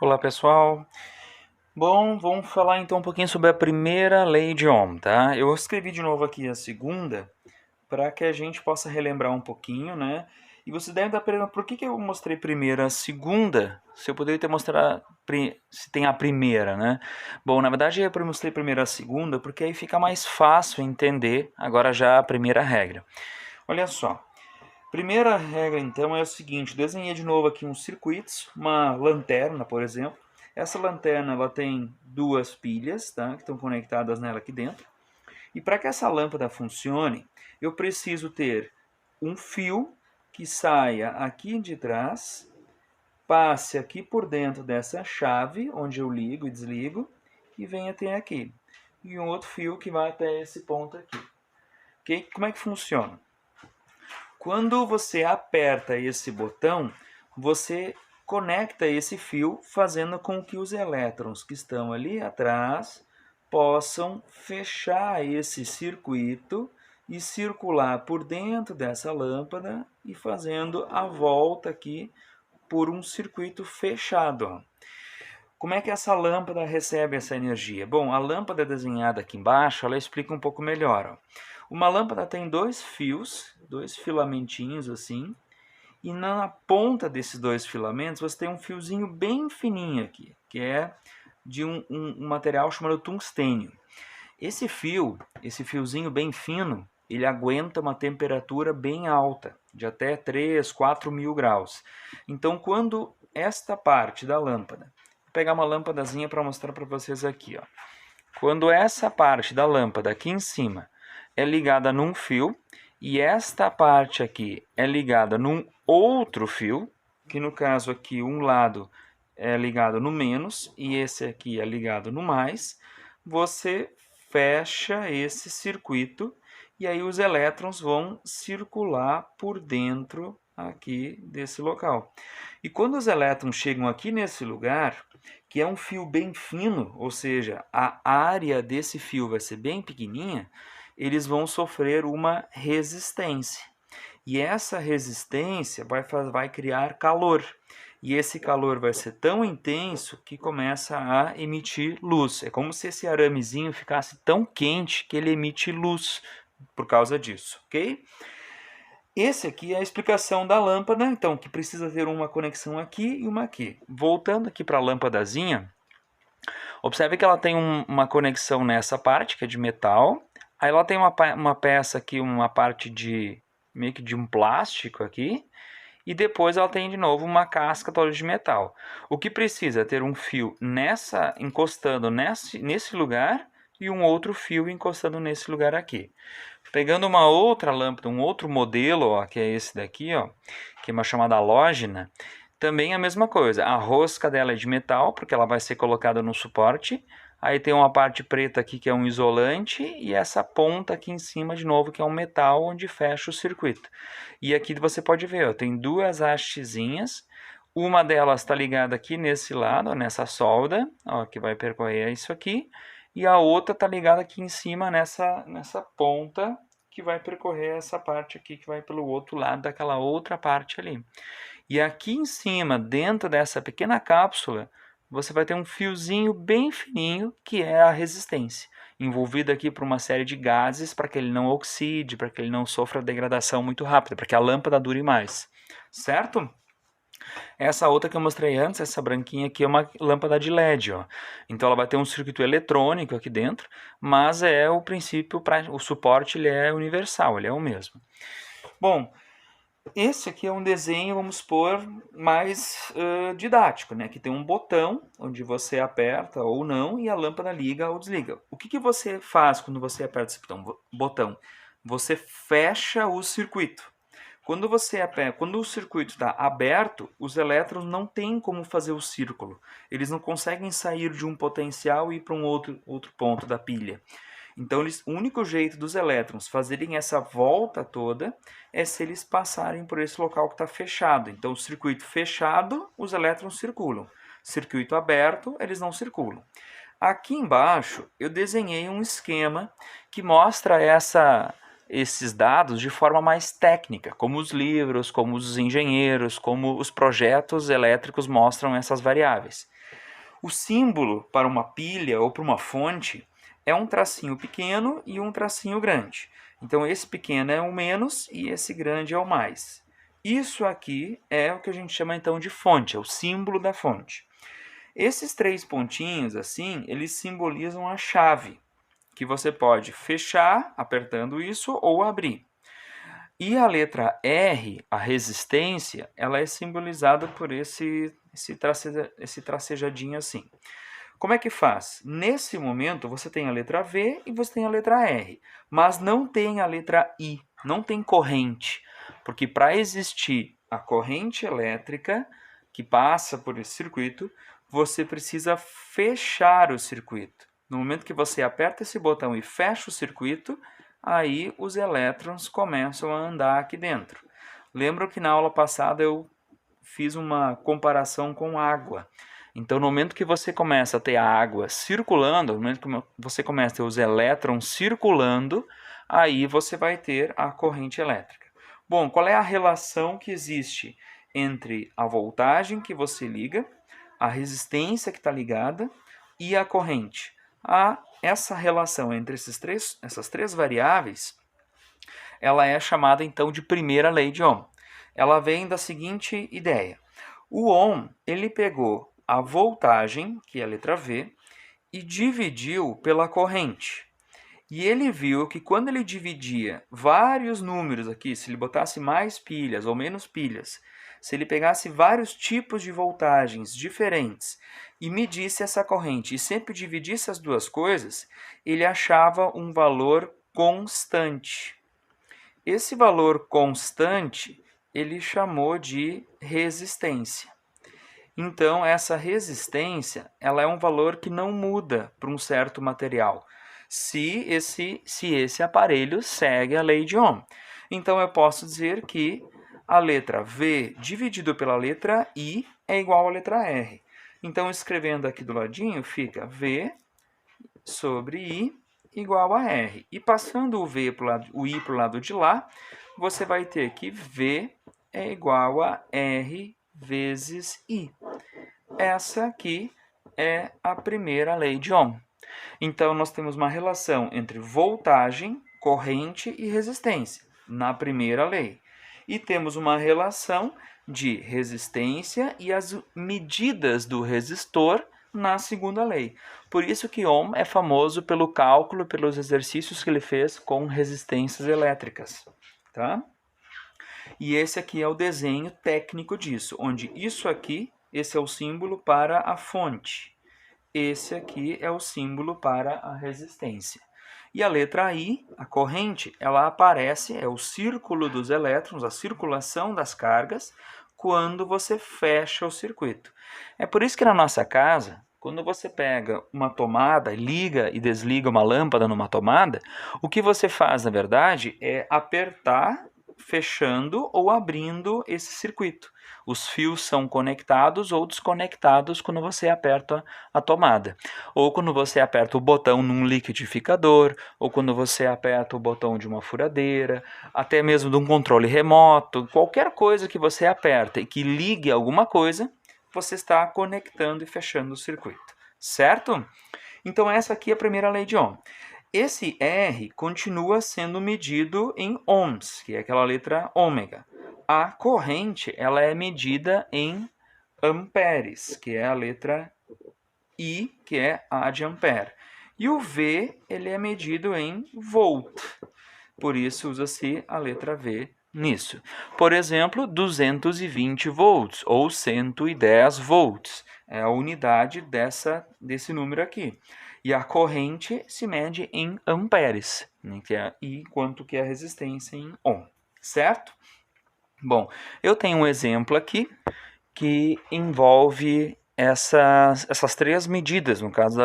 Olá pessoal, bom, vamos falar então um pouquinho sobre a primeira lei de Ohm, tá? Eu escrevi de novo aqui a segunda para que a gente possa relembrar um pouquinho, né? E você deve estar perguntando por que eu mostrei primeiro a segunda, se eu poderia ter mostrado se tem a primeira, né? Bom, na verdade eu mostrei primeiro a segunda porque aí fica mais fácil entender agora já a primeira regra. Olha só, primeira regra, então, é o seguinte: desenhei de novo aqui uns circuitos, uma lanterna, por exemplo. Essa lanterna ela tem duas pilhas, tá, que estão conectadas nela aqui dentro. E para que essa lâmpada funcione, eu preciso ter um fio que saia aqui de trás, passe aqui por dentro dessa chave, onde eu ligo e desligo, e venha até aqui. E um outro fio que vai até esse ponto aqui. Ok? Como é que funciona? Quando você aperta esse botão, você conecta esse fio, fazendo com que os elétrons que estão ali atrás possam fechar esse circuito e circular por dentro dessa lâmpada e fazendo a volta aqui por um circuito fechado. Como é que essa lâmpada recebe essa energia? Bom, a lâmpada desenhada aqui embaixo, ela explica um pouco melhor. Uma lâmpada tem dois fios, dois filamentinhos assim, e na ponta desses dois filamentos você tem um fiozinho bem fininho aqui, que é de um material chamado tungstênio. Esse fiozinho bem fino, ele aguenta uma temperatura bem alta, de até 3, 4 mil graus. Então, quando esta parte da lâmpada, vou pegar uma lâmpadazinha para mostrar para vocês aqui, ó. Quando essa parte da lâmpada aqui em cima é ligada num fio e esta parte aqui é ligada num outro fio, que no caso aqui um lado é ligado no menos e esse aqui é ligado no mais, você fecha esse circuito e aí os elétrons vão circular por dentro aqui desse local. E quando os elétrons chegam aqui nesse lugar, que é um fio bem fino, ou seja, a área desse fio vai ser bem pequenininha, eles vão sofrer uma resistência. E essa resistência vai criar calor. E esse calor vai ser tão intenso que começa a emitir luz. É como se esse aramezinho ficasse tão quente que ele emite luz por causa disso, ok? Esse aqui é a explicação da lâmpada, então, que precisa ter uma conexão aqui e uma aqui. Voltando aqui para a lâmpadazinha, observe que ela tem uma conexão nessa parte, que é de metal. Aí ela tem uma peça aqui, uma parte de meio que de um plástico aqui. E depois ela tem de novo uma casca toda de metal. O que precisa é ter um fio encostando nesse lugar e um outro fio encostando nesse lugar aqui. Pegando uma outra lâmpada, um outro modelo, ó, que é esse daqui, ó, que é uma chamada halógena, também a mesma coisa. A rosca dela é de metal, porque ela vai ser colocada no suporte. Aí tem uma parte preta aqui que é um isolante e essa ponta aqui em cima de novo que é um metal onde fecha o circuito. E aqui você pode ver, ó, tem duas hastezinhas. Uma delas está ligada aqui nesse lado, ó, nessa solda, ó, que vai percorrer isso aqui. E a outra está ligada aqui em cima nessa ponta que vai percorrer essa parte aqui que vai pelo outro lado daquela outra parte ali. E aqui em cima, dentro dessa pequena cápsula, você vai ter um fiozinho bem fininho que é a resistência, envolvido aqui por uma série de gases para que ele não oxide, para que ele não sofra degradação muito rápida, para que a lâmpada dure mais, certo? Essa outra que eu mostrei antes, essa branquinha aqui, é uma lâmpada de LED, ó. Então ela vai ter um circuito eletrônico aqui dentro, mas é o princípio, o suporte ele é universal, ele é o mesmo. Bom, esse aqui é um desenho, vamos supor, mais didático, né? Que tem um botão onde você aperta ou não e a lâmpada liga ou desliga. O que você faz quando você aperta esse botão? Você fecha o circuito. Quando o circuito está aberto, os elétrons não têm como fazer o círculo. Eles não conseguem sair de um potencial e ir para um outro ponto da pilha. Então, o único jeito dos elétrons fazerem essa volta toda é se eles passarem por esse local que está fechado. Então, o circuito fechado, os elétrons circulam. Circuito aberto, eles não circulam. Aqui embaixo, eu desenhei um esquema que mostra esses dados de forma mais técnica, como os livros, como os engenheiros, como os projetos elétricos mostram essas variáveis. O símbolo para uma pilha ou para uma fonte é um tracinho pequeno e um tracinho grande. Então, esse pequeno é o menos e esse grande é o mais. Isso aqui é o que a gente chama então de fonte, é o símbolo da fonte. Esses 3 pontinhos, assim, eles simbolizam a chave, que você pode fechar apertando isso ou abrir. E a letra R, a resistência, ela é simbolizada por esse tracejadinho assim. Como é que faz? Nesse momento, você tem a letra V e você tem a letra R, mas não tem a letra I, não tem corrente, porque para existir a corrente elétrica que passa por esse circuito, você precisa fechar o circuito. No momento que você aperta esse botão e fecha o circuito, aí os elétrons começam a andar aqui dentro. Lembro que na aula passada eu fiz uma comparação com água. Então, no momento que você começa a ter a água circulando, no momento que você começa a ter os elétrons circulando, aí você vai ter a corrente elétrica. Bom, qual é a relação que existe entre a voltagem que você liga, a resistência que está ligada e a corrente? Essa relação entre essas três variáveis, ela é chamada então de primeira lei de Ohm. Ela vem da seguinte ideia. O Ohm, ele pegou a voltagem, que é a letra V, e dividiu pela corrente. E ele viu que quando ele dividia vários números aqui, se ele botasse mais pilhas ou menos pilhas, se ele pegasse vários tipos de voltagens diferentes e medisse essa corrente e sempre dividisse as duas coisas, ele achava um valor constante. Esse valor constante ele chamou de resistência. Então, essa resistência ela é um valor que não muda para um certo material, se esse aparelho segue a lei de Ohm. Então, eu posso dizer que a letra V dividido pela letra I é igual à letra R. Então, escrevendo aqui do ladinho, fica V sobre I igual a R. E passando o I para o lado de lá, você vai ter que V é igual a R vezes I. Essa aqui é a primeira lei de Ohm. Então, nós temos uma relação entre voltagem, corrente e resistência, na primeira lei. E temos uma relação de resistência e as medidas do resistor na segunda lei. Por isso que Ohm é famoso pelo cálculo, pelos exercícios que ele fez com resistências elétricas. Tá? E esse aqui é o desenho técnico disso, onde isso aqui, esse é o símbolo para a fonte. Esse aqui é o símbolo para a resistência. E a letra I, a corrente, ela aparece, é o círculo dos elétrons, a circulação das cargas, quando você fecha o circuito. É por isso que na nossa casa, quando você pega uma tomada, liga e desliga uma lâmpada numa tomada, o que você faz, na verdade, é apertar, fechando ou abrindo esse circuito. Os fios são conectados ou desconectados quando você aperta a tomada. Ou quando você aperta o botão num liquidificador, ou quando você aperta o botão de uma furadeira, até mesmo de um controle remoto, qualquer coisa que você aperta e que ligue alguma coisa, você está conectando e fechando o circuito, certo? Então essa aqui é a primeira lei de Ohm. Esse R continua sendo medido em ohms, que é aquela letra ômega. A corrente ela é medida em amperes, que é a letra I, que é A de ampere. E o V ele é medido em volt. Por isso usa-se a letra V nisso. Por exemplo, 220 volts ou 110 volts. É a unidade desse número aqui. E a corrente se mede em amperes, né, enquanto que a resistência em ohm, certo? Bom, eu tenho um exemplo aqui que envolve essas três medidas, no caso da